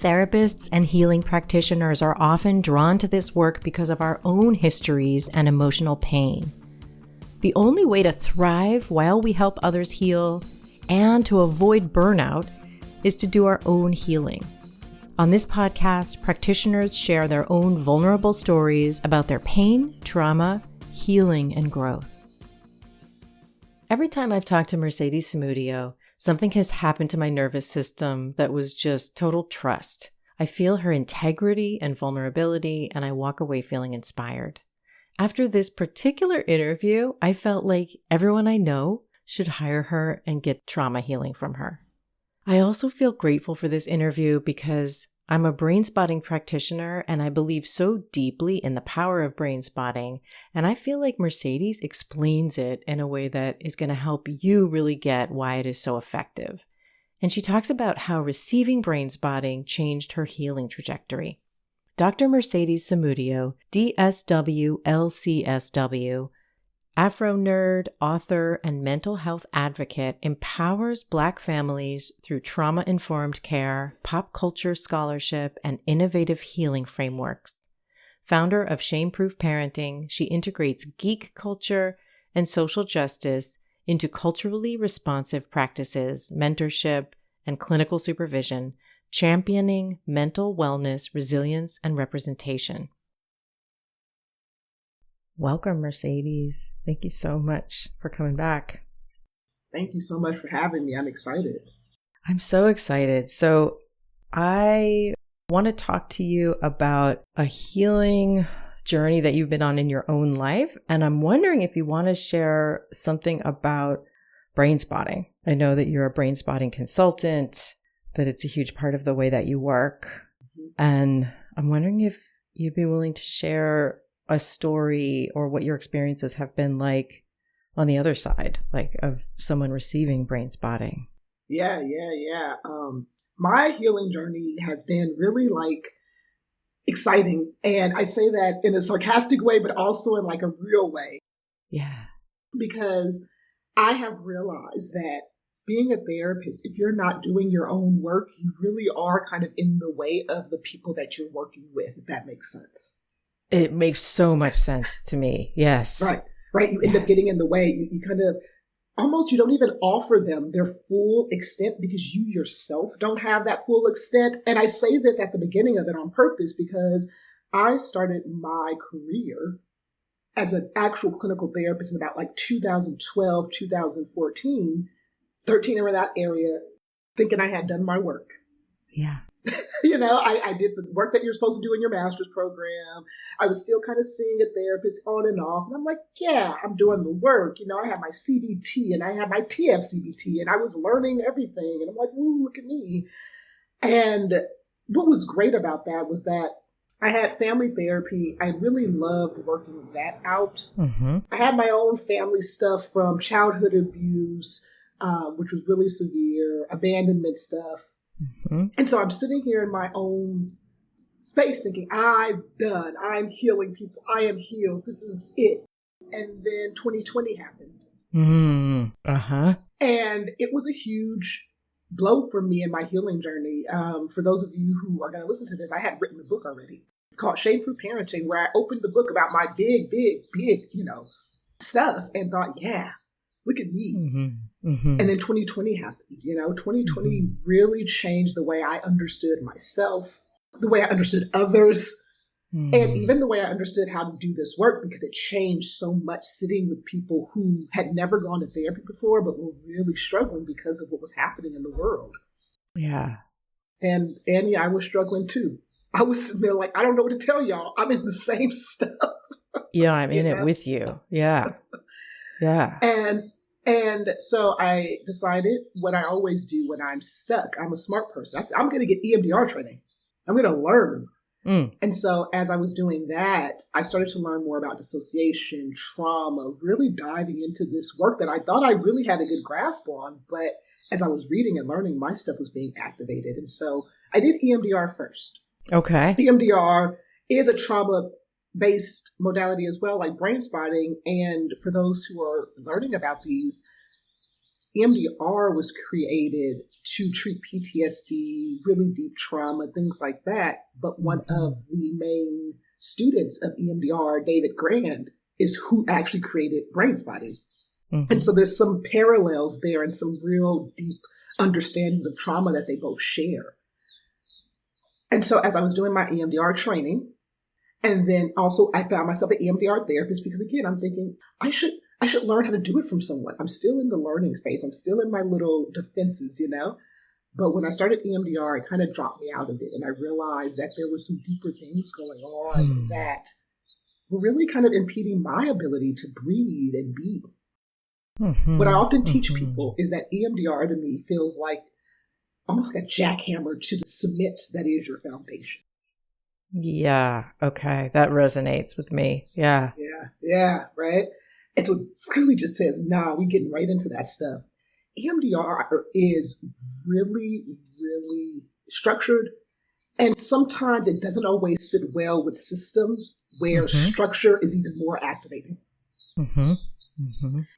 Therapists and healing practitioners are often drawn to this work because of our own histories and emotional pain. The only way to thrive while we help others heal and to avoid burnout is to do our own healing. On this podcast, practitioners share their own vulnerable stories about their pain, trauma, healing, and growth. Every time I've talked to Mercedes Samudio, something has happened to my nervous system that was just total trust. I feel her integrity and vulnerability, and I walk away feeling inspired. After this particular interview, I felt like everyone I know should hire her and get trauma healing from her. I also feel grateful for this interview because I'm a Brainspotting practitioner and I believe so deeply in the power of brainspotting, and I feel like Mercedes explains it in a way that is going to help you really get why it is so effective. And she talks about how receiving brainspotting changed her healing trajectory. Dr. Mercedes Samudio, DSW, LCSW, AfroNerd, author, and mental health advocate, empowers Black families through trauma-informed care, pop culture scholarship, and innovative healing frameworks. Founder of Shame-Proof Parenting, she integrates geek culture and social justice into culturally responsive practices, mentorship, and clinical supervision, championing mental wellness, resilience, and representation. Welcome, Mercedes. Thank you so much for coming back. Thank you so much for having me. I'm excited. I'm so excited. So I want to talk to you about a healing journey that you've been on in your own life. And I'm wondering if you want to share something about brainspotting. I know that you're a brainspotting consultant, that it's a huge part of the way that you work. And I'm wondering if you'd be willing to share a story or what your experiences have been like on the other side, like of someone receiving brainspotting. Yeah. My healing journey has been really exciting. And I say that in a sarcastic way, but also in a real way. Yeah. Because I have realized that being a therapist, if you're not doing your own work, you really are kind of in the way of the people that you're working with, if that makes sense. It makes so much sense to me. Yes. Right. You end up getting in the way. You kind of almost, you don't even offer them their full extent because you yourself don't have that full extent. And I say this at the beginning of it on purpose because I started my career as an actual clinical therapist in about 2012, 2014, 13 around that area, thinking I had done my work. Yeah. I did the work that you're supposed to do in your master's program. I was still kind of seeing a therapist on and off. And I'm like, yeah, I'm doing the work. I have my CBT and I have my TFCBT and I was learning everything. And I'm like, ooh, look at me. And what was great about that was that I had family therapy. I really loved working that out. Mm-hmm. I had my own family stuff from childhood abuse, which was really severe, abandonment stuff. Mm-hmm. And so I'm sitting here in my own space thinking, I'm healing people. I am healed. This is it. And then 2020 happened. Uh-huh. And it was a huge blow for me in my healing journey. For those of you who are going to listen to this, I had written a book already called Shame-Proof Parenting, where I opened the book about my big, stuff and thought, yeah, look at me. Mm-hmm. Mm-hmm. And then 2020 happened. 2020 really changed the way I understood myself, the way I understood others, and even the way I understood how to do this work, because it changed so much sitting with people who had never gone to therapy before, but were really struggling because of what was happening in the world. Yeah. And Annie, I was struggling too. I was sitting there I don't know what to tell y'all. I'm in the same stuff. Yeah, I'm in it with you. Yeah. Yeah. And so I decided what I always do when I'm stuck. I'm a smart person. I said, I'm going to get EMDR training. I'm going to learn. And so as I was doing that, I started to learn more about dissociation, trauma, really diving into this work that I thought I really had a good grasp on. But as I was reading and learning, my stuff was being activated. And so I did EMDR first. Okay. EMDR is a trauma-based modality as well, like Brainspotting. And for those who are learning about these, EMDR was created to treat PTSD, really deep trauma, things like that. But one of the main students of EMDR, David Grand, is who actually created Brainspotting. And so there's some parallels there and some real deep understandings of trauma that they both share. And so as I was doing my EMDR training, and then also I found myself an EMDR therapist because, again, I'm thinking I should learn how to do it from someone. I'm still in the learning space. I'm still in my little defenses, you know. But when I started EMDR, it kind of dropped me out of it. And I realized that there were some deeper things going on that were really kind of impeding my ability to breathe and be. What I often teach people is that EMDR to me feels like almost like a jackhammer to the cement that is your foundation. Yeah. Okay. That resonates with me. Yeah. Yeah. Right. And so it really just says, nah, we're getting right into that stuff. EMDR is really, really structured. And sometimes it doesn't always sit well with systems where structure is even more activating.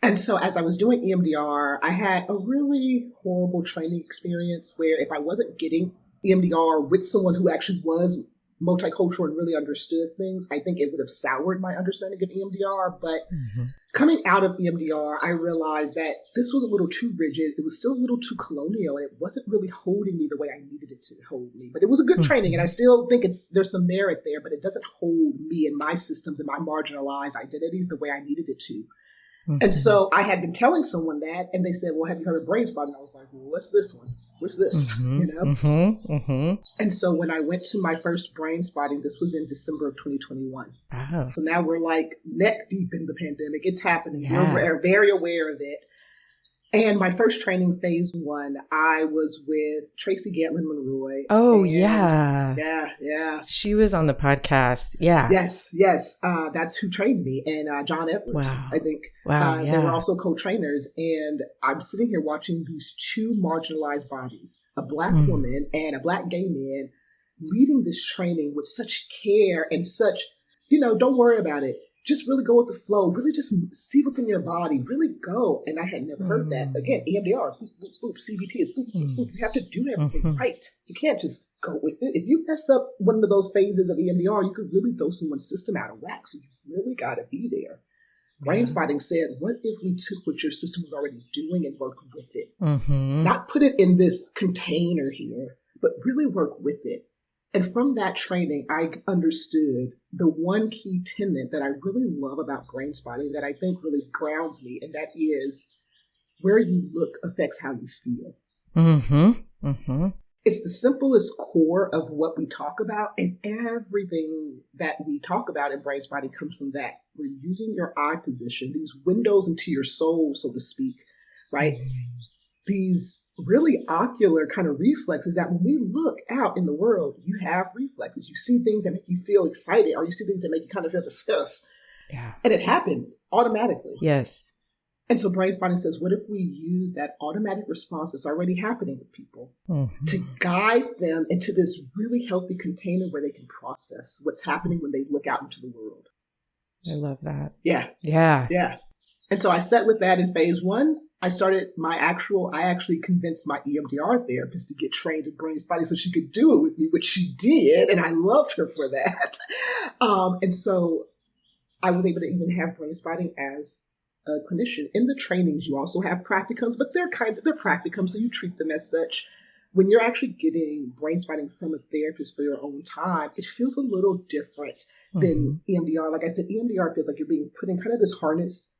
And so as I was doing EMDR, I had a really horrible training experience where if I wasn't getting EMDR with someone who actually was multicultural and really understood things, I think it would have soured my understanding of EMDR. But coming out of EMDR, I realized that this was a little too rigid. It was still a little too colonial, and it wasn't really holding me the way I needed it to hold me. But it was a good training, and I still think there's some merit there, but it doesn't hold me and my systems and my marginalized identities the way I needed it to. And so I had been telling someone that, and they said, well, have you heard of Brainspotting? I was like, well, what's this one? What's this? You know? And so when I went to my first Brainspotting, this was in December of 2021. Oh. So now we're like neck deep in the pandemic. It's happening. Yeah. We're very aware of it. And my first training, phase 1, I was with Tracy Gantlin-Monroy. Oh, yeah. Yeah. She was on the podcast. Yeah. Yes. That's who trained me. And John Edwards, I think. Wow. They were also co-trainers. And I'm sitting here watching these two marginalized bodies, a Black woman and a Black gay man, leading this training with such care and such, don't worry about it. Just really go with the flow. Really just see what's in your body. Really go. And I had never heard that. Again, EMDR, boop, boop, boop. CBT is boop, boop, boop. You have to do everything right. You can't just go with it. If you mess up one of those phases of EMDR, you could really throw someone's system out of whack. So you really got to be there. Brainspotting said, what if we took what your system was already doing and worked with it? Not put it in this container here, but really work with it. And from that training, I understood the one key tenet that I really love about Brainspotting that I think really grounds me, and that is where you look affects how you feel. It's the simplest core of what we talk about, and everything that we talk about in Brainspotting comes from that. We're using your eye position, these windows into your soul, so to speak, right? These really ocular kind of reflexes that when we look out in the world, you have reflexes. You see things that make you feel excited, or you see things that make you kind of feel disgust. Yeah. And it happens automatically. Yes. And so Brainspotting says, what if we use that automatic response that's already happening with people to guide them into this really healthy container where they can process what's happening when they look out into the world? I love that. Yeah. And so I sat with that in phase 1. I actually convinced my EMDR therapist to get trained in Brainspotting so she could do it with me, which she did. And I loved her for that. And so I was able to even have Brainspotting as a clinician. In the trainings, you also have practicums, but they're practicums, so you treat them as such. When you're actually getting Brainspotting from a therapist for your own time, it feels a little different than EMDR. Like I said, EMDR feels like you're being put in kind of this harness.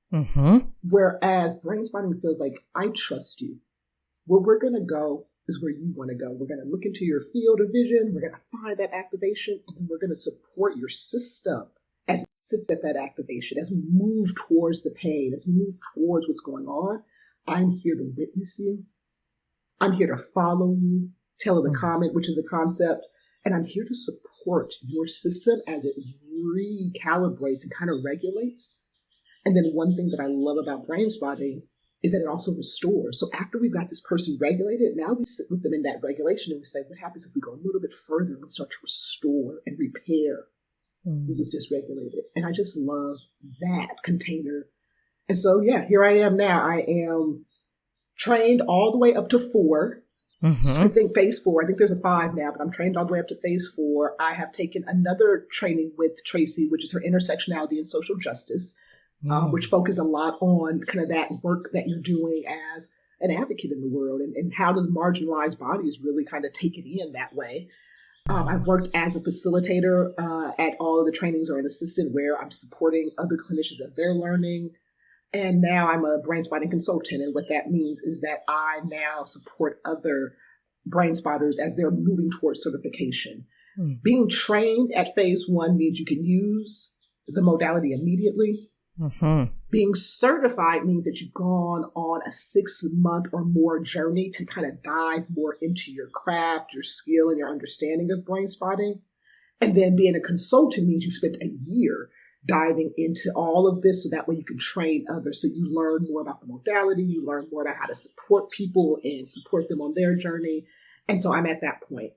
Whereas Brainspotting feels like, I trust you. Where we're going to go is where you want to go. We're going to look into your field of vision. We're going to find that activation, and then we're going to support your system as it sits at that activation, as we move towards the pain, as we move towards what's going on. I'm here to witness you. I'm here to follow you, tell the comment, which is a concept, and I'm here to support your system as it recalibrates and kind of regulates. And then one thing that I love about Brainspotting is that it also restores. So after we've got this person regulated, now we sit with them in that regulation and we say, what happens if we go a little bit further and we start to restore and repair what was dysregulated? And I just love that container. And so, here I am now. I am trained all the way up to 4. I think phase 4, I think there's a 5 now, but I'm trained all the way up to phase 4. I have taken another training with Tracy, which is her intersectionality and social justice, which focus a lot on kind of that work that you're doing as an advocate in the world, and how does marginalized bodies really kind of take it in that way. I've worked as a facilitator at all of the trainings, or an assistant where I'm supporting other clinicians as they're learning. And now I'm a Brainspotting consultant. And what that means is that I now support other brain spotters as they're moving towards certification. Being trained at phase 1 means you can use the modality immediately. Being certified means that you've gone on a 6-month or more journey to kind of dive more into your craft, your skill, and your understanding of brain spotting. And then being a consultant means you spent a year diving into all of this, so that way you can train others. So you learn more about the modality, you learn more about how to support people and support them on their journey. And so I'm at that point.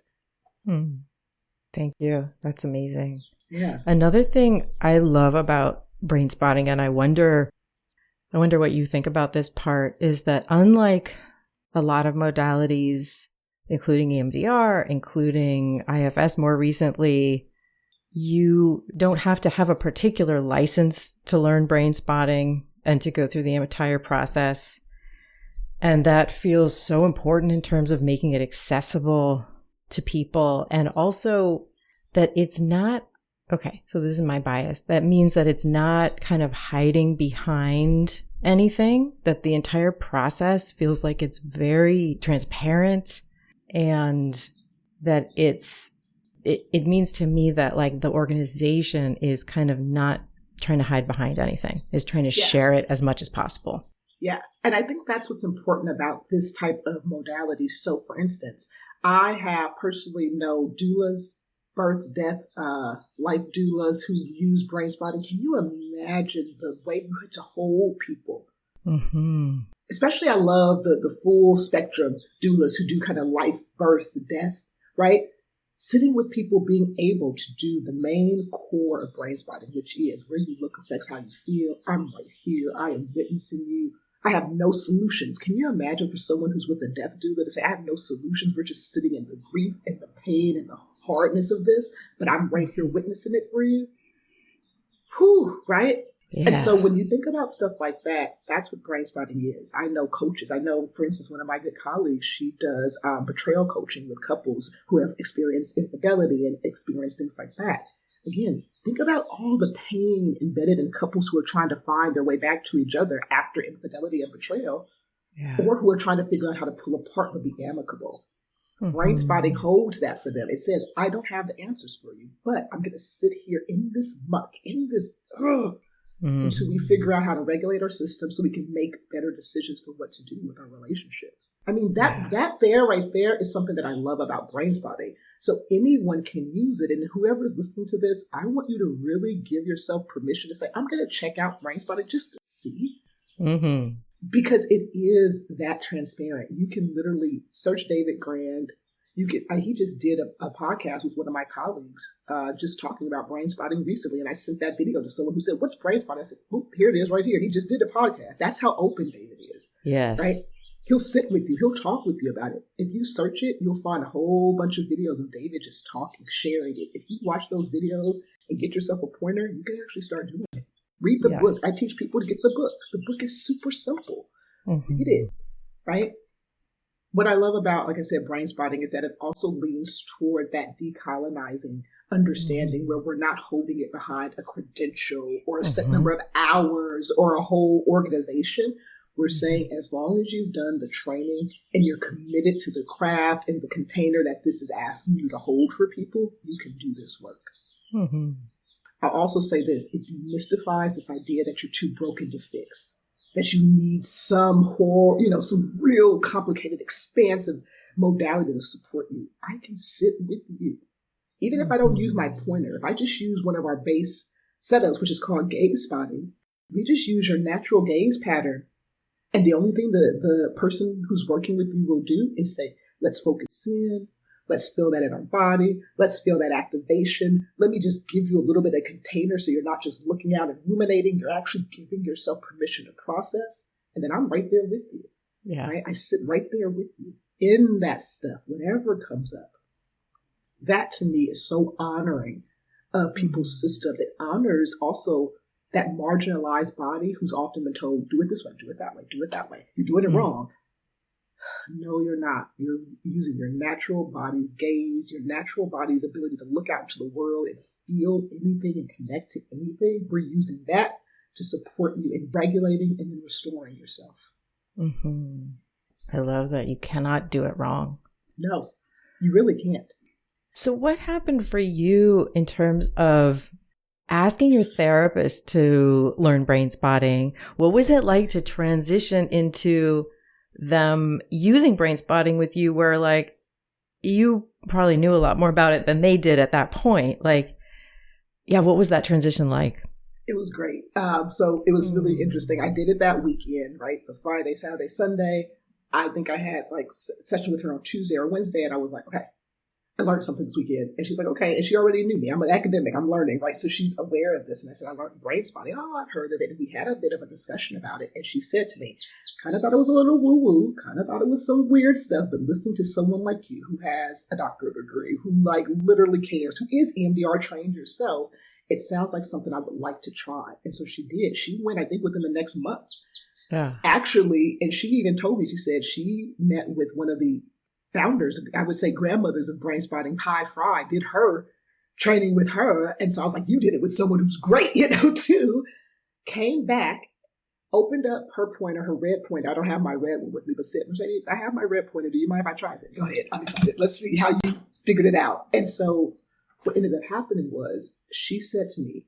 Thank you. That's amazing. Yeah. Another thing I love about brain spotting, and I wonder what you think about this part, is that unlike a lot of modalities, including EMDR, including IFS more recently, you don't have to have a particular license to learn brain spotting and to go through the entire process. And that feels so important in terms of making it accessible to people. And also that it's not, okay, so this is my bias. That means that it's not kind of hiding behind anything, that the entire process feels like it's very transparent, and that it means to me that like the organization is kind of not trying to hide behind anything, is trying to share it as much as possible. Yeah. And I think that's what's important about this type of modality. So for instance, I have personally know doulas, birth, death, life doulas who use brain spotting. Can you imagine the way you had to hold people? Especially I love the full spectrum doulas who do kind of life, birth, death, right? Sitting with people, being able to do the main core of brain spotting, which is where you look affects how you feel. I'm right here. I am witnessing you. I have no solutions. Can you imagine for someone who's with a death doula to say, I have no solutions. We're just sitting in the grief and the pain and the hardness of this, but I'm right here witnessing it for you. Whew, right? Yeah. And so when you think about stuff like that, that's what brain spotting is. I know coaches. I know, for instance, one of my good colleagues, she does betrayal coaching with couples who have experienced infidelity and experienced things like that. Again, think about all the pain embedded in couples who are trying to find their way back to each other after infidelity and betrayal, or who are trying to figure out how to pull apart but be amicable. Brain spotting holds that for them. It says, I don't have the answers for you, but I'm going to sit here in this muck, in this until we figure out how to regulate our system so we can make better decisions for what to do with our relationship. I mean, that there, right there, is something that I love about brain spotting. So anyone can use it. And whoever's listening to this, I want you to really give yourself permission to say, I'm going to check out brain spotting just to see. Because it is that transparent. You can literally search David Grand. He just did a podcast with one of my colleagues, just talking about brain spotting recently. And I sent that video to someone who said, what's brain spotting? I said, oh, here it is right here. He just did a podcast. That's how open David is. Yes. Right? He'll sit with you. He'll talk with you about it. If you search it, you'll find a whole bunch of videos of David just talking, sharing it. If you watch those videos and get yourself a pointer, you can actually start doing it. Read the book. I teach people to get the book. The book is super simple. Read it, right? What I love about, like I said, brain spotting is that it also leans toward that decolonizing understanding where we're not holding it behind a credential or a set number of hours or a whole organization. We're saying as long as you've done the training and you're committed to the craft and the container that this is asking you to hold for people, you can do this work. I'll also say this, it demystifies this idea that you're too broken to fix, that you need some real complicated, expansive modality to support you. I can sit with you. Even if I don't use my pointer, if I just use one of our base setups, which is called gaze spotting, we just use your natural gaze pattern. And the only thing that the person who's working with you will do is say, let's focus in. Let's feel that in our body. Let's feel that activation. Let me just give you a little bit of container so you're not just looking out and ruminating. You're actually giving yourself permission to process. And then I'm right there with you. Yeah. Right? I sit right there with you. in that stuff, whatever comes up, that to me is so honoring of people's systems. It honors also that marginalized body who's often been told, do it this way, do it that way, do it that way. You're doing it wrong. No, you're not. You're using your natural body's gaze, your natural body's ability to look out into the world and feel anything and connect to anything. We're using that to support you in regulating and then restoring yourself. Mm-hmm. I love that. You cannot do it wrong. No, you really can't. So what happened for you in terms of asking your therapist to learn Brainspotting? What was it like to transition into them using Brainspotting with you, where like you probably knew a lot more about it than they did at that point? Like, yeah, what was that transition like? It was great. So it was really interesting. I did it that weekend, right? The Friday, Saturday, Sunday. I think I had like session with her on Tuesday or Wednesday, and I was like, okay, I learned something this weekend. And she's like, okay. And she already knew me. I'm an academic. I'm learning, right? So she's aware of this. And I said, I learned Brainspotting. Oh, I've heard of it. And we had a bit of a discussion about it. And she said to me, kind of thought it was a little woo-woo, kind of thought it was some weird stuff, but listening to someone like you who has a doctorate degree, who like literally cares, who is EMDR trained yourself, it sounds like something I would like to try. And so she did. She went, I think, within the next month. Yeah. Actually, and she even told me, she said she met with one of the founders, I would say grandmothers of Brainspotting, Pi Fry, did her training with her. And so I was like, you did it with someone who's great, too. Came back, opened up her pointer, her red pointer. I don't have my red one with me, but said, Mercedes, I have my red pointer. Do you mind if I try? I said, go ahead. I'm excited. Let's see how you figured it out. And so what ended up happening was she said to me,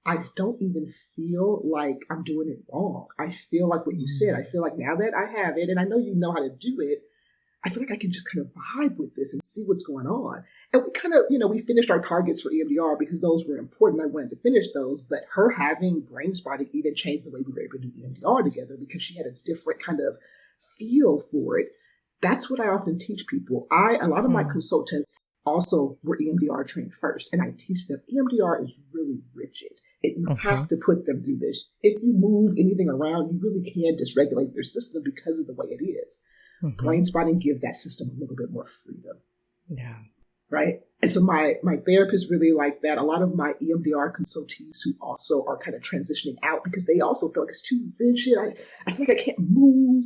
I don't even feel like I'm doing it wrong. I feel like what you said. I feel like now that I have it, and I know you know how to do it, I feel like I can just kind of vibe with this and see what's going on. And we kind of, we finished our targets for EMDR because those were important. I wanted to finish those, but her having Brainspotting even changed the way we were able to do EMDR together because she had a different kind of feel for it. That's what I often teach people. A lot of my consultants also were EMDR trained first, and I teach them EMDR is really rigid. You have to put them through this. If you move anything around, you really can dysregulate their system because of the way it is. Brainspotting gives that system a little bit more freedom. Yeah. Right? And so my therapist really like that. A lot of my EMDR consultees who also are kind of transitioning out because they also feel like it's too rigid. I feel like I can't move.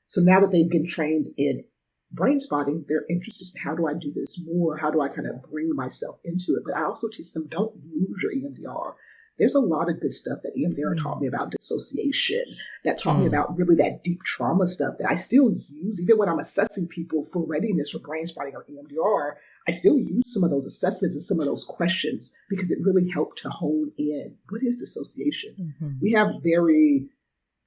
So now that they've been trained in Brainspotting, they're interested in how do I do this more? How do I kind of bring myself into it? But I also teach them, don't lose your EMDR. There's a lot of good stuff that EMDR taught me about dissociation, that taught me about really that deep trauma stuff that I still use. Even when I'm assessing people for readiness for Brainspotting or EMDR, I still use some of those assessments and some of those questions because it really helped to hone in what is dissociation. We have very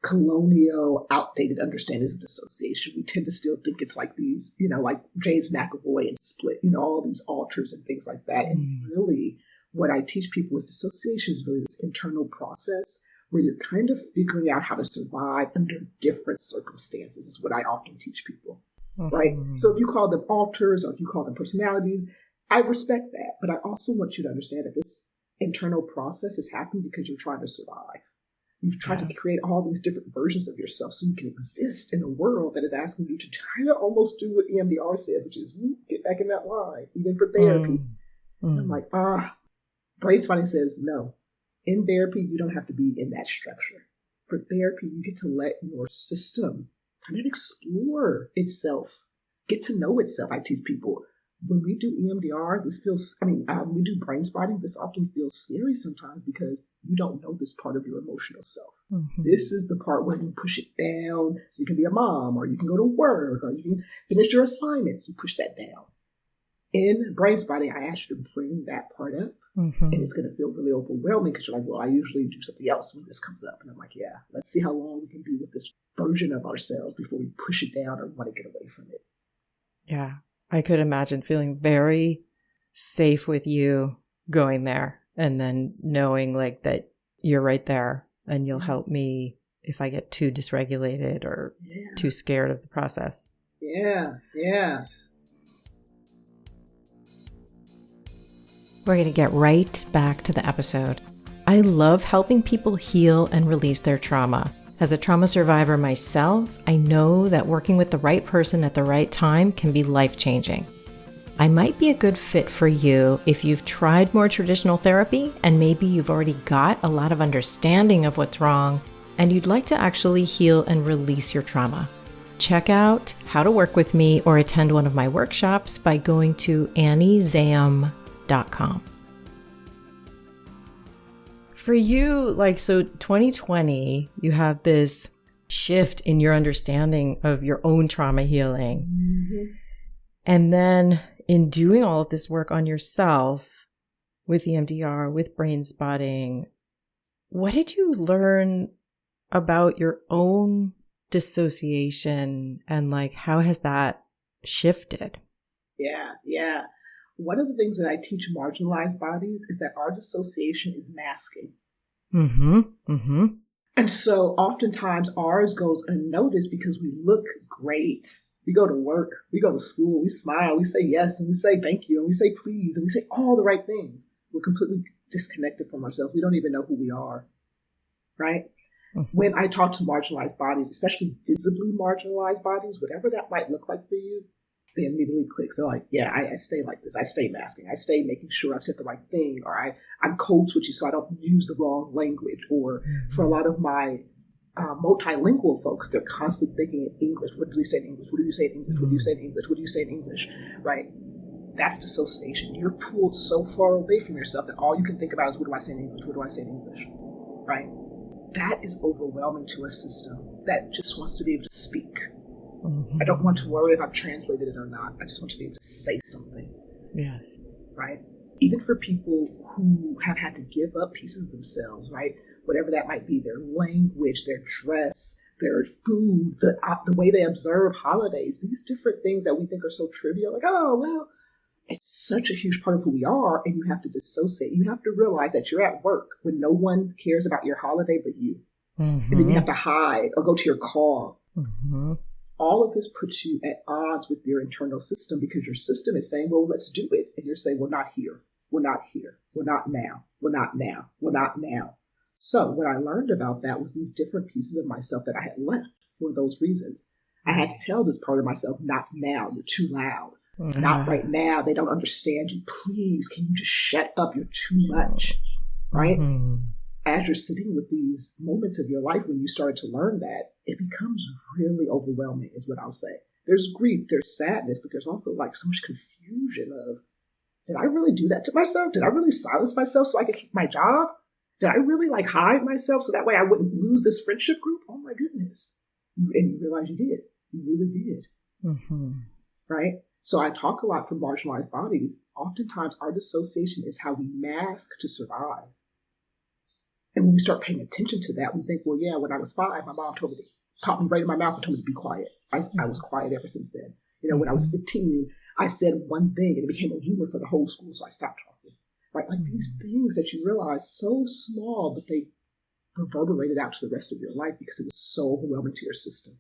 colonial, outdated understandings of dissociation. We tend to still think it's like these, like James McAvoy and Split, all these alters and things like that. And really, what I teach people is dissociation is really this internal process where you're kind of figuring out how to survive under different circumstances is what I often teach people, right? So if you call them alters or if you call them personalities, I respect that. But I also want you to understand that this internal process is happening because you're trying to survive. You've tried to create all these different versions of yourself so you can exist in a world that is asking you to kind of almost do what EMDR says, which is get back in that line, even for therapy. And I'm like, Brainspotting says, no, in therapy, you don't have to be in that structure. For therapy, you get to let your system kind of explore itself, get to know itself. I teach people when we do EMDR, when we do Brainspotting, this often feels scary sometimes because you don't know this part of your emotional self. This is the part where you push it down so you can be a mom or you can go to work or you can finish your assignments. You push that down. In Brainspotting, I ask you to bring that part up. And it's going to feel really overwhelming because you're like, well, I usually do something else when this comes up. And I'm like, yeah, let's see how long we can be with this version of ourselves before we push it down or want to get away from it. Yeah, I could imagine feeling very safe with you going there and then knowing like that you're right there and you'll help me if I get too dysregulated or too scared of the process. Yeah. We're going to get right back to the episode. I love helping people heal and release their trauma. As a trauma survivor myself, I know that working with the right person at the right time can be life-changing. I might be a good fit for you if you've tried more traditional therapy and maybe you've already got a lot of understanding of what's wrong and you'd like to actually heal and release your trauma. Check out how to work with me or attend one of my workshops by going to anniezam.com. For you, so 2020, you have this shift in your understanding of your own trauma healing. Mm-hmm. And then in doing all of this work on yourself with EMDR, with Brainspotting, what did you learn about your own dissociation and how has that shifted? Yeah. One of the things that I teach marginalized bodies is that our dissociation is masking. Mm-hmm. And so oftentimes ours goes unnoticed because we look great. We go to work, we go to school, we smile, we say yes, and we say thank you, and we say please, and we say all the right things. We're completely disconnected from ourselves. We don't even know who we are, right? Mm-hmm. When I talk to marginalized bodies, especially visibly marginalized bodies, whatever that might look like for you, they immediately clicks. They're like, yeah, I stay like this. I stay masking. I stay making sure I've said the right thing, or I'm code switching so I don't use the wrong language. Or for a lot of my multilingual folks, they're constantly thinking in English. What do you say in English? What do you say in English? What do you say in English? What do you say in English? Right? That's dissociation. You're pulled so far away from yourself that all you can think about is, what do I say in English? What do I say in English? Right? That is overwhelming to a system that just wants to be able to speak. Mm-hmm. I don't want to worry if I've translated it or not. I just want to be able to say something. Yes. Right? Even for people who have had to give up pieces of themselves, right? Whatever that might be, their language, their dress, their food, the way they observe holidays, these different things that we think are so trivial, oh, well, it's such a huge part of who we are, and you have to dissociate. You have to realize that you're at work when no one cares about your holiday but you. Mm-hmm. And then you have to hide or go to your car. Mm-hmm. All of this puts you at odds with your internal system because your system is saying, well, let's do it. And you're saying, we're not here. We're not here. We're not now. We're not now. We're not now. So what I learned about that was these different pieces of myself that I had left for those reasons. I had to tell this part of myself, not now. You're too loud. Mm-hmm. Not right now. They don't understand you. Please, can you just shut up? You're too much. Right? Mm-hmm. As you're sitting with these moments of your life, when you started to learn that, it becomes really overwhelming, is what I'll say. There's grief, there's sadness, but there's also so much confusion of, did I really do that to myself? Did I really silence myself so I could keep my job? Did I really hide myself so that way I wouldn't lose this friendship group? Oh my goodness. And you realize you did. You really did. Mm-hmm. Right? So I talk a lot for marginalized bodies. Oftentimes our dissociation is how we mask to survive. And when we start paying attention to that, we think, well, yeah, when I was 5, my mom taught me right in my mouth and told me to be quiet. I was quiet ever since then. When I was 15, I said one thing and it became a rumor for the whole school, so I stopped talking. Right? These things that you realize so small, but they reverberated out to the rest of your life because it was so overwhelming to your system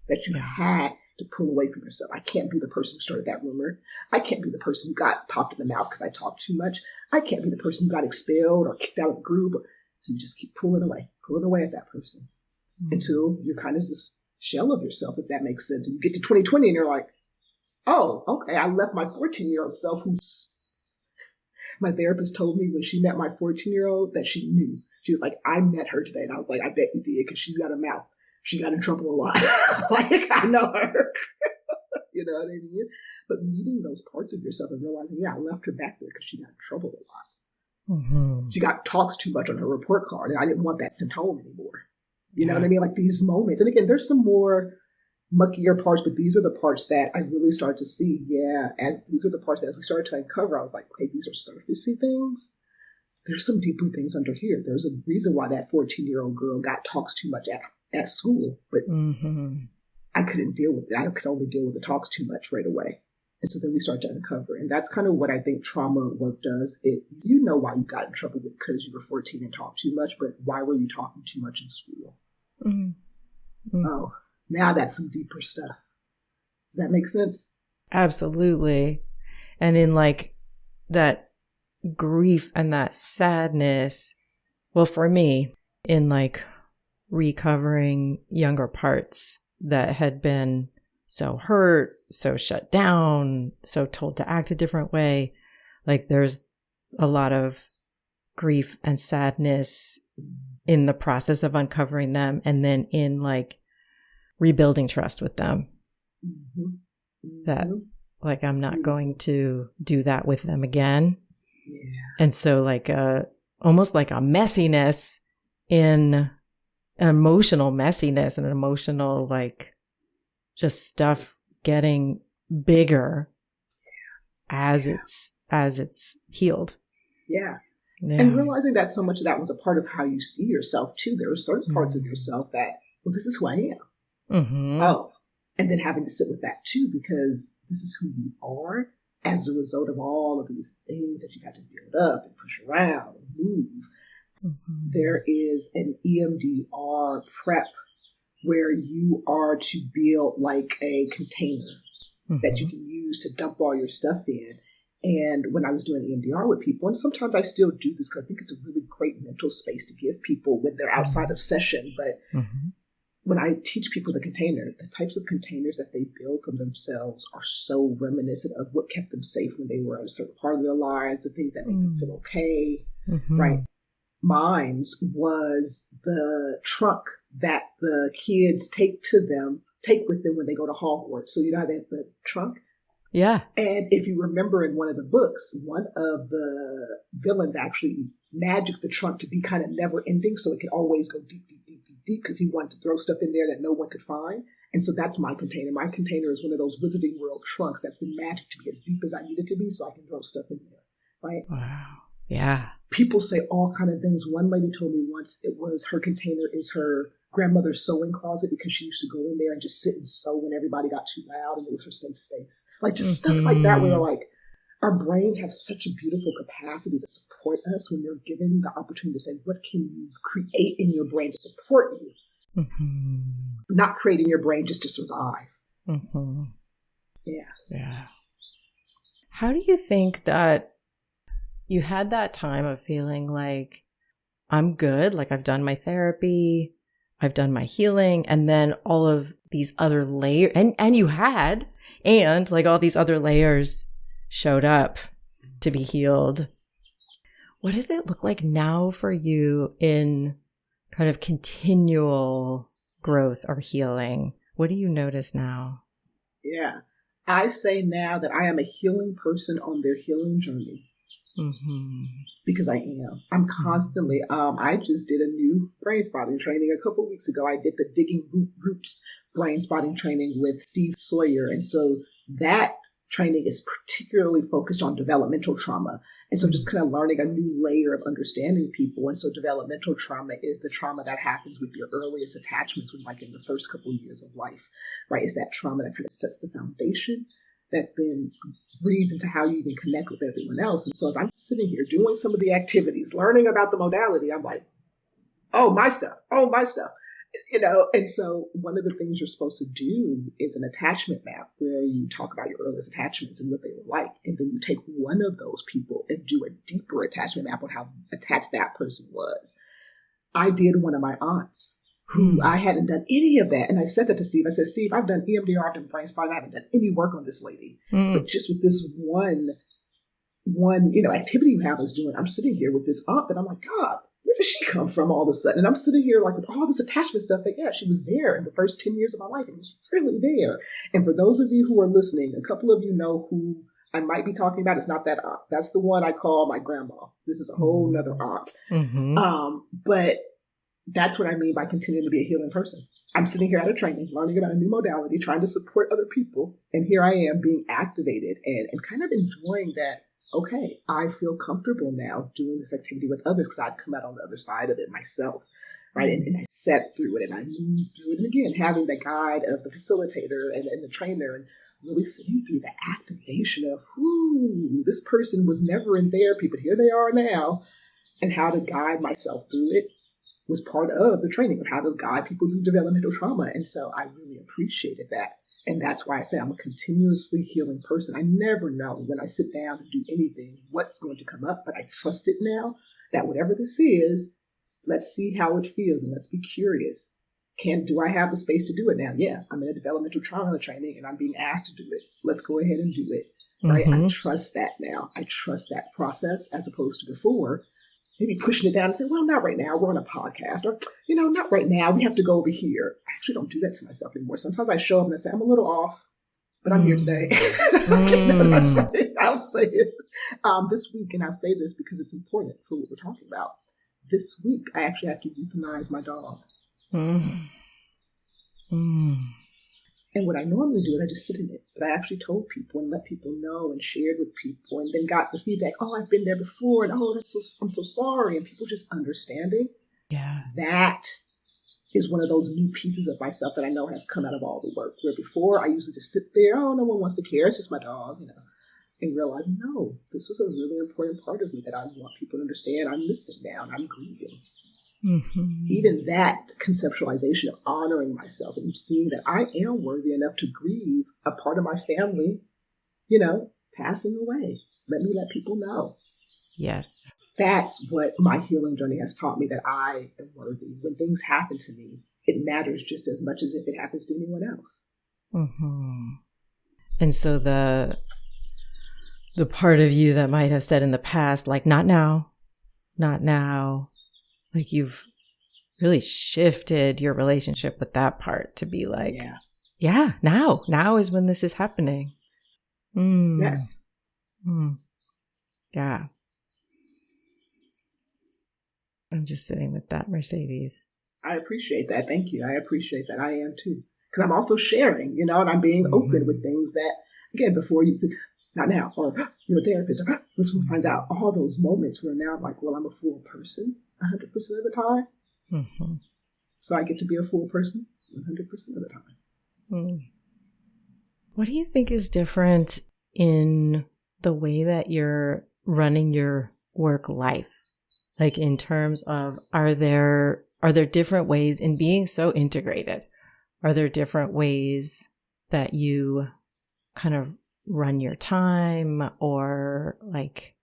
that you had to pull away from yourself. I can't be the person who started that rumor. I can't be the person who got popped in the mouth because I talked too much. I can't be the person who got expelled or kicked out of the group. So you just keep pulling away at that person until you're kind of this shell of yourself, if that makes sense. And you get to 2020 and you're like, oh, okay, I left my 14-year-old self my therapist told me when she met my 14-year-old that she knew. She was like, I met her today. And I was like, I bet you did because she's got a mouth. She got in trouble a lot. I know her. You know what I mean? But meeting those parts of yourself and realizing, I left her back there because she got in trouble a lot. Mm-hmm. She talks too much on her report card, and I didn't want that sent home anymore. You know what I mean? These moments. And again, there's some more muckier parts, but these are the parts that I really started to see. These are the parts that as we started to uncover, I was like, okay, these are surfacey things. There's some deeper things under here. There's a reason why that 14-year-old girl talks too much at school, but I couldn't deal with it. I could only deal with the talks too much right away. And so then we start to uncover. And that's kind of what I think trauma work does. You know why you got in trouble because you were 14 and talked too much, but why were you talking too much in school? Mm-hmm. Oh, now that's some deeper stuff. Does that make sense? Absolutely. And in that grief and that sadness, well, for me, in recovering younger parts that had been so hurt, so shut down, so told to act a different way. Like there's a lot of grief and sadness in the process of uncovering them, and then in like rebuilding trust with them. That like I'm not going to do that with them again. And so like almost like a messiness in emotional messiness and an emotional like just stuff getting bigger as it's healed. Yeah. And realizing that so much of that was a part of how you see yourself too. There are certain parts of yourself that, well, this is who I am. Oh, and then having to sit with that too, because this is who you are as a result of all of these things that you've had to build up and push around and move. There is an EMDR prep where you are to build like a container that you can use to dump all your stuff in. And when I was doing EMDR with people, and sometimes I still do this because I think it's a really great mental space to give people when they're outside of session. But when I teach people the container, the types of containers that they build for themselves are so reminiscent of what kept them safe when they were in a certain part of their lives, the things that make them feel okay, right? Mine's was the trunk that the kids take with them when they go to Hogwarts. So you know how they have the trunk? Yeah. And if you remember in one of the books, one of the villains actually magicked the trunk to be kind of never ending. So it could always go deep, deep, deep, deep, deep, because he wanted to throw stuff in there that no one could find. And so that's my container. My container is one of those Wizarding World trunks that's been magicked to be as deep as I need it to be so I can throw stuff in there. Right? Wow. Yeah. People say all kind of things. One lady told me once it was her container is her grandmother's sewing closet because she used to go in there and just sit and sew when everybody got too loud, and it was her safe space. Like just stuff like that where like our brains have such a beautiful capacity to support us when you're given the opportunity to say, what can you create in your brain to support you? Not creating your brain just to survive. Yeah. How do you think that you had that time of feeling like I'm good, like I've done my therapy, I've done my healing, and then all of these other layers, and you had, and like all these other layers showed up to be healed. What does it look like now for you in kind of continual growth or healing? What do you notice now? Yeah. I say now that I am a healing person on their healing journey. Because I am. I'm constantly, I just did a new Brainspotting training a couple of weeks ago. I did the Digging Roots Brainspotting training with Steve Sawyer. And so that training is particularly focused on developmental trauma. And so just kind of learning a new layer of understanding people. And so developmental trauma is the trauma that happens with your earliest attachments when like in the first couple of years of life, right? It's that trauma that kind of sets the foundation that then reads into how you even connect with everyone else. And so as I'm sitting here doing some of the activities, learning about the modality, I'm like, oh, my stuff, you know? And so one of the things you're supposed to do is an attachment map where you talk about your earliest attachments and what they were like. And then you take one of those people and do a deeper attachment map on how attached that person was. I did one of my aunts who I hadn't done any of that. And I said that to Steve. I said, Steve, I've done EMDR, I've done Brainspotting, I haven't done any work on this lady. But just with this one, you know, activity you have us doing, I'm sitting here with this aunt that I'm like, God, where does she come from all of a sudden? And I'm sitting here like with all this attachment stuff that, yeah, she was there in the first 10 years of my life. It was really there. And for those of you who are listening, a couple of you know who I might be talking about. It's not that aunt. That's the one I call my grandma. This is a whole nother aunt. But that's what I mean by continuing to be a healing person. I'm sitting here at a training, learning about a new modality, trying to support other people. And here I am being activated and kind of enjoying that, okay, I feel comfortable now doing this activity with others because I'd come out on the other side of it myself, right? And I sat through it and I moved through it. And again, having the guide of the facilitator and the trainer and really sitting through the activation of, this person was never in therapy, but here they are now, and how to guide myself through it was part of the training of how to guide people through developmental trauma. And so I really appreciated that. And that's why I say I'm a continuously healing person. I never know when I sit down and do anything what's going to come up, but I trust it now that whatever this is Let's see how it feels and let's be curious. Do I have the space to do it now? Yeah, I'm in a developmental trauma training and I'm being asked to do it. Let's go ahead and do it. Right? I trust that now. I trust that process as opposed to before, maybe pushing it down and saying, well, not right now. We're on a podcast. Or, not right now. We have to go over here. I actually don't do that to myself anymore. Sometimes I show up and I say, I'm a little off, but I'm here today. I'll say it this week. And I'll say this because it's important for what we're talking about. This week, I actually have to euthanize my dog. And what I normally do is I just sit in it. But I actually told people and let people know and shared with people and then got the feedback, oh, I've been there before. And I'm so sorry. And people just understanding. Yeah. That is one of those new pieces of myself that I know has come out of all the work. Where before I usually just sit there, oh, no one wants to care. It's just my dog, and realize, no, this was a really important part of me that I want people to understand. I'm missing now and I'm grieving. Even that conceptualization of honoring myself and seeing that I am worthy enough to grieve a part of my family, passing away. Let people know. Yes. That's what my healing journey has taught me, that I am worthy. When things happen to me, it matters just as much as if it happens to anyone else. And so the part of you that might have said in the past, like, not now, like you've really shifted your relationship with that part to be like, yeah, now is when this is happening. Yes. Yeah. I'm just sitting with that, Mercedes. I appreciate that. Thank you. I appreciate that. I am too. Because I'm also sharing, and I'm being open with things that, again, before you think, not now, or you're a therapist, or if someone finds out, all those moments where now I'm like, well, I'm a full person 100% of the time. So I get to be a full person 100% of the time. What do you think is different in the way that you're running your work life? Like in terms of, are there different ways in being so integrated? Are there different ways that you kind of run your time, or like,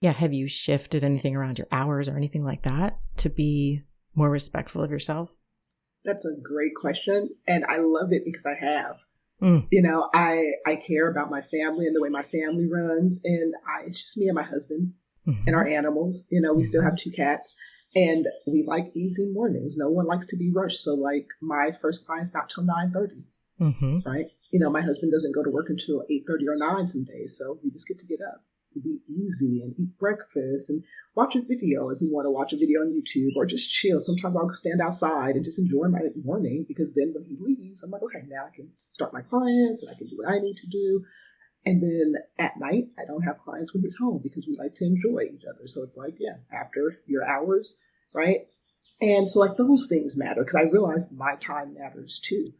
have you shifted anything around your hours or anything like that to be more respectful of yourself? That's a great question. And I love it because I have. I care about my family and the way my family runs. And it's just me and my husband and our animals. We still have 2 cats. And we like easy mornings. No one likes to be rushed. So like my first client's not till 9:30, right? My husband doesn't go to work until 8:30 or 9 some days. So we just get to get up and be easy and eat breakfast and watch a video if we want to watch a video on YouTube, or just chill. Sometimes I'll stand outside and just enjoy my morning, because then when he leaves, I'm like, okay, now I can start my clients and I can do what I need to do. And then at night, I don't have clients when he's home because we like to enjoy each other. So it's like, after your hours, right? And so like those things matter, because I realize my time matters too,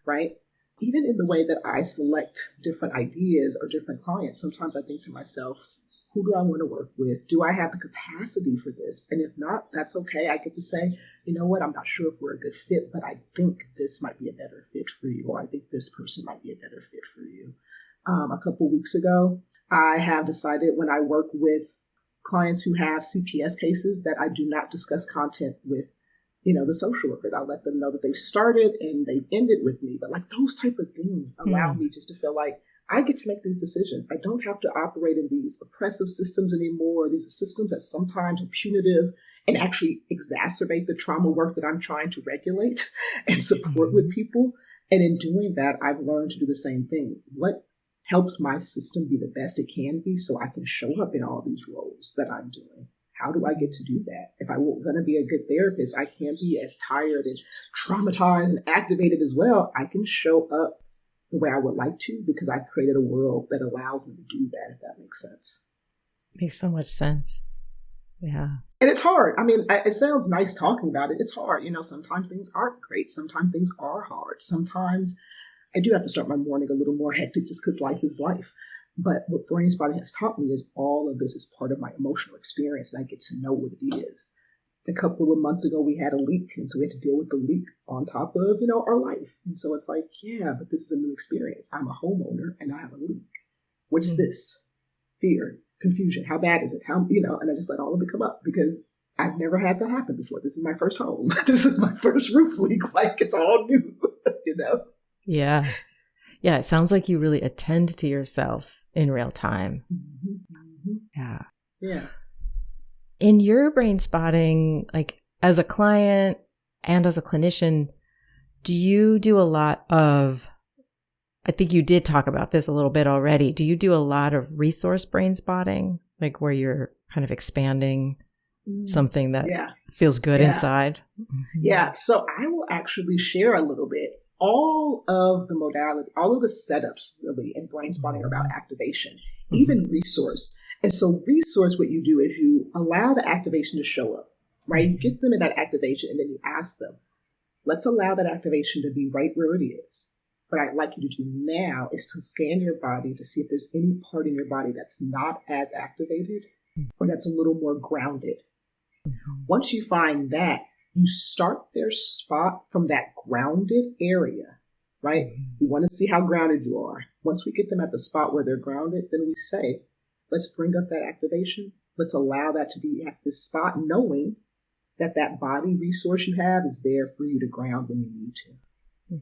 right? Even in the way that I select different ideas or different clients, sometimes I think to myself, who do I want to work with? Do I have the capacity for this? And if not, that's okay. I get to say, you know what, I'm not sure if we're a good fit, but I think this might be a better fit for you, or I think this person might be a better fit for you. A couple of weeks ago, I have decided when I work with clients who have CPS cases that I do not discuss content with, the social workers. I'll let them know that they've started and they've ended with me. But like those type of things allow me just to feel like I get to make these decisions. I don't have to operate in these oppressive systems anymore. These are systems that sometimes are punitive and actually exacerbate the trauma work that I'm trying to regulate and support with people. And in doing that, I've learned to do the same thing. What helps my system be the best it can be so I can show up in all these roles that I'm doing? How do I get to do that? If I'm going to be a good therapist, I can't be as tired and traumatized and activated as well. I can show up the way I would like to, because I've created a world that allows me to do that, if that makes sense. Makes so much sense. Yeah. And it's hard. I mean, it sounds nice talking about it. It's hard. Sometimes things aren't great. Sometimes things are hard. Sometimes I do have to start my morning a little more hectic just because life is life. But what Brainspotting has taught me is all of this is part of my emotional experience, and I get to know what it is. A couple of months ago, we had a leak, and so we had to deal with the leak on top of, our life. And so it's like, but this is a new experience. I'm a homeowner, and I have a leak. What's this? Fear, confusion. How bad is it? And I just let all of it come up because I've never had that happen before. This is my first home. This is my first roof leak. Like, it's all new, you know? Yeah. Yeah. It sounds like you really attend to yourself in real time. Yeah. Yeah. In your brain spotting, like as a client and as a clinician, do you do a lot of, I think you did talk about this a little bit already. Do you do a lot of resource brain spotting, like where you're kind of expanding something that feels good inside? Yeah. So I will actually share a little bit. All of the modality, all of the setups really in brain spotting are about activation, even resource. And so resource, what you do is you allow the activation to show up, right? You get them in that activation and then you ask them, let's allow that activation to be right where it is. What I'd like you to do now is to scan your body to see if there's any part in your body that's not as activated or that's a little more grounded. Once you find that, you start their spot from that grounded area, right? We want to see how grounded you are. Once we get them at the spot where they're grounded, then we say, let's bring up that activation. Let's allow that to be at this spot, knowing that that body resource you have is there for you to ground when you need to.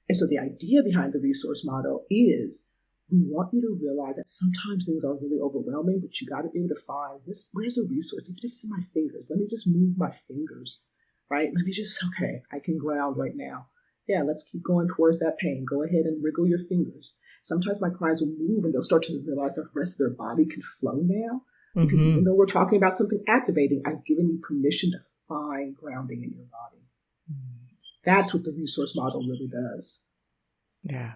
And so the idea behind the resource model is we want you to realize that sometimes things are really overwhelming, but you got to be able to find where's a resource, even if it's in my fingers. Let me just move my fingers, right? Let me just, okay, I can ground right now. Yeah, let's keep going towards that pain. Go ahead and wriggle your fingers. Sometimes my clients will move and they'll start to realize the rest of their body can flow now. Because even though we're talking about something activating, I've given you permission to find grounding in your body. That's what the resource model really does. Yeah.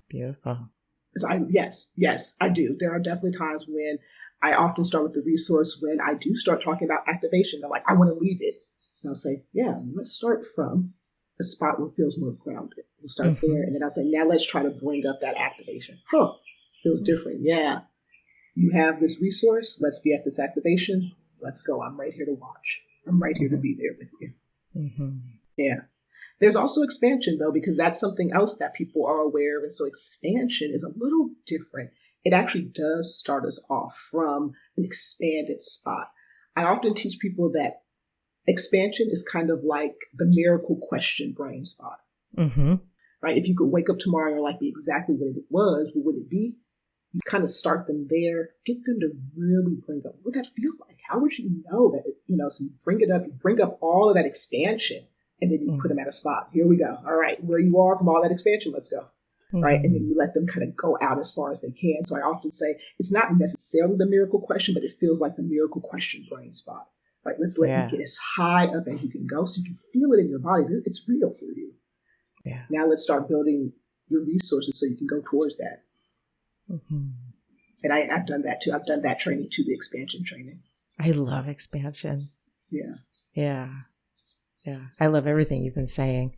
Beautiful. So yes, I do. There are definitely times when I often start with the resource when I do start talking about activation. They're like, I want to leave it. And I'll say, yeah, let's start from a spot where it feels more grounded. We'll start there. And then I'll say, now let's try to bring up that activation. Feels different. Yeah. You have this resource. Let's be at this activation. Let's go. I'm right here to watch. I'm right here to be there with you. Yeah. There's also expansion, though, because that's something else that people are aware of. And so expansion is a little different. It actually does start us off from an expanded spot. I often teach people that expansion is kind of like the miracle question brain spot. Right? If you could wake up tomorrow and your life be exactly what it was, what would it be? You kind of start them there, get them to really bring up, what would that feel like? How would you know that, so you bring up all of that expansion. And then you put them at a spot. Here we go. All right, where you are from all that expansion, let's go. Right. And then you let them kind of go out as far as they can. So I often say it's not necessarily the miracle question, but it feels like the miracle question brain spot. Right. Let's let you get as high up as you can go so you can feel it in your body. It's real for you. Yeah. Now let's start building your resources so you can go towards that. And I've done that too. I've done that training too, the expansion training. I love expansion. Yeah. Yeah. Yeah, I love everything you've been saying.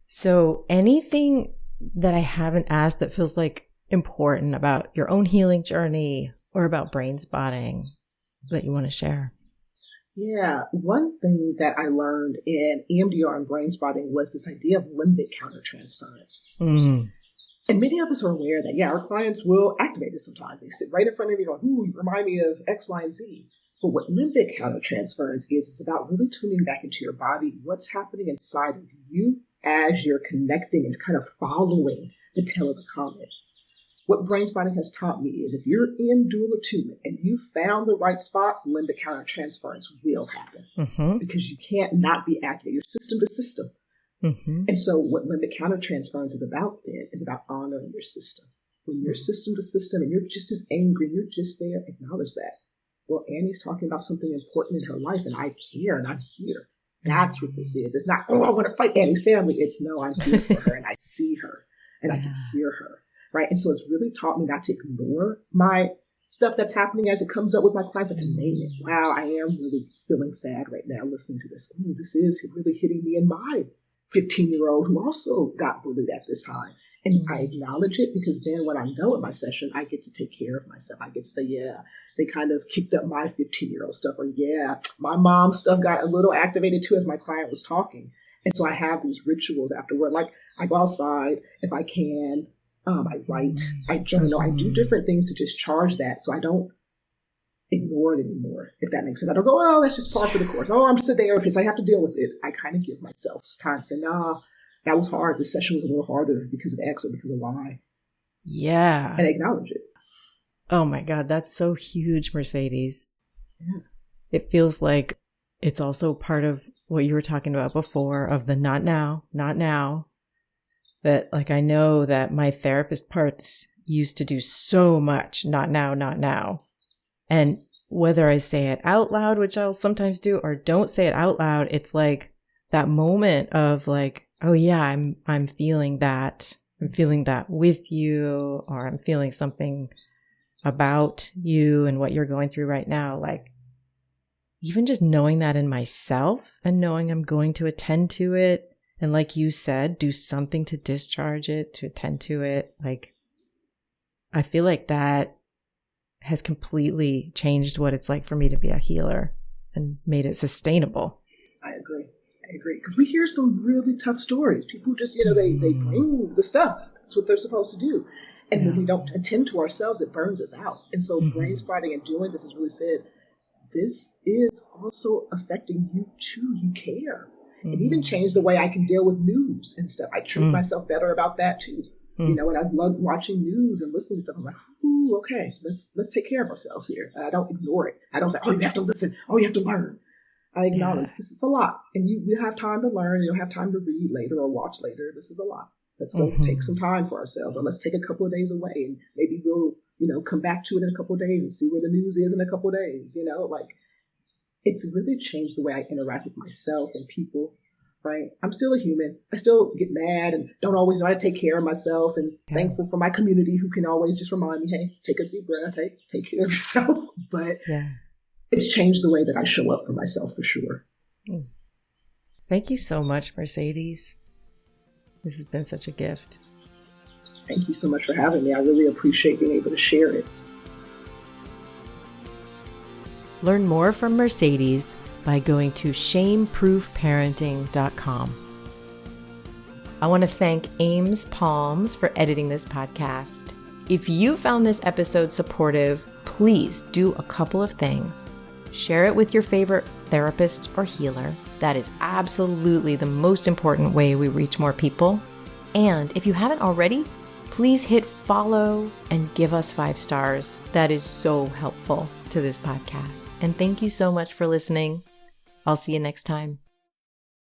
So anything that I haven't asked that feels like important about your own healing journey or about brain spotting that you want to share? Yeah, one thing that I learned in EMDR and brain spotting was this idea of limbic countertransference. And many of us are aware that, our clients will activate this sometimes. They sit right in front of you going, you remind me of X, Y, and Z. But what limbic countertransference is about really tuning back into your body, what's happening inside of you as you're connecting and kind of following the tail of the comet. What brain spotting has taught me is if you're in dual attunement and you found the right spot, limbic countertransference will happen because you can't not be activated. You're system to system. And so what limbic countertransference is about then is about honoring your system. When you're system to system and you're just as angry, you're just there, acknowledge that. Well, Annie's talking about something important in her life and I care and I'm here. That's what this is. It's not, I want to fight Annie's family. It's no, I'm here for her and I see her and I can hear her. Right. And so it's really taught me not to ignore my stuff that's happening as it comes up with my clients, but to name it. Wow, I am really feeling sad right now listening to this. This is really hitting me and my 15-year-old who also got bullied at this time. And I acknowledge it because then when I'm done with my session, I get to take care of myself. I get to say, they kind of kicked up my 15-year-old stuff. Or my mom stuff got a little activated too as my client was talking. And so I have these rituals afterward. Like I go outside if I can. I write, I journal, I do different things to discharge that. So I don't ignore it anymore, if that makes sense. I don't go, oh, that's just par for the course. Oh, I'm just a therapist. I have to deal with it. I kind of give myself time to say, nah, that was hard. This session was a little harder because of X or because of Y. Yeah. And acknowledge it. Oh my God, that's so huge, Mercedes. Yeah. It feels like it's also part of what you were talking about before of the not now, not now. That like, I know that my therapist parts used to do so much, not now, not now. And whether I say it out loud, which I'll sometimes do, or don't say it out loud, it's like that moment of like, oh yeah, I'm feeling that. I'm feeling that with you, or I'm feeling something about you and what you're going through right now. Like even just knowing that in myself and knowing I'm going to attend to it. And like you said, do something to discharge it, to attend to it. Like, I feel like that has completely changed what it's like for me to be a healer and made it sustainable. I agree. Because we hear some really tough stories. People just, they bring the stuff. That's what they're supposed to do. And when we don't attend to ourselves, it burns us out. And so Brainspotting and doing this has really said, this is also affecting you too. You care. It even changed the way I can deal with news and stuff. I treat myself better about that too. And I love watching news and listening to stuff. I'm like, ooh, okay, let's take care of ourselves here. I don't ignore it. I don't say, oh, you have to listen. Oh, you have to learn. I acknowledge this is a lot. And you have time to learn. You'll have time to read later or watch later. This is a lot. Let's go take some time for ourselves. Or let's take a couple of days away and maybe we'll, come back to it in a couple of days and see where the news is in a couple of days. Like it's really changed the way I interact with myself and people. Right. I'm still a human. I still get mad and don't always know how to take care of myself, and thankful for my community who can always just remind me, hey, take a deep breath. Hey, take care of yourself. But it's changed the way that I show up for myself for sure. Thank you so much, Mercedes. This has been such a gift. Thank you so much for having me. I really appreciate being able to share it. Learn more from Mercedes by going to shameproofparenting.com. I want to thank Ames Palms for editing this podcast. If you found this episode supportive, please do a couple of things. Share it with your favorite therapist or healer. That is absolutely the most important way we reach more people. And if you haven't already, please hit follow and give us 5 stars. That is so helpful to this podcast. And thank you so much for listening. I'll see you next time.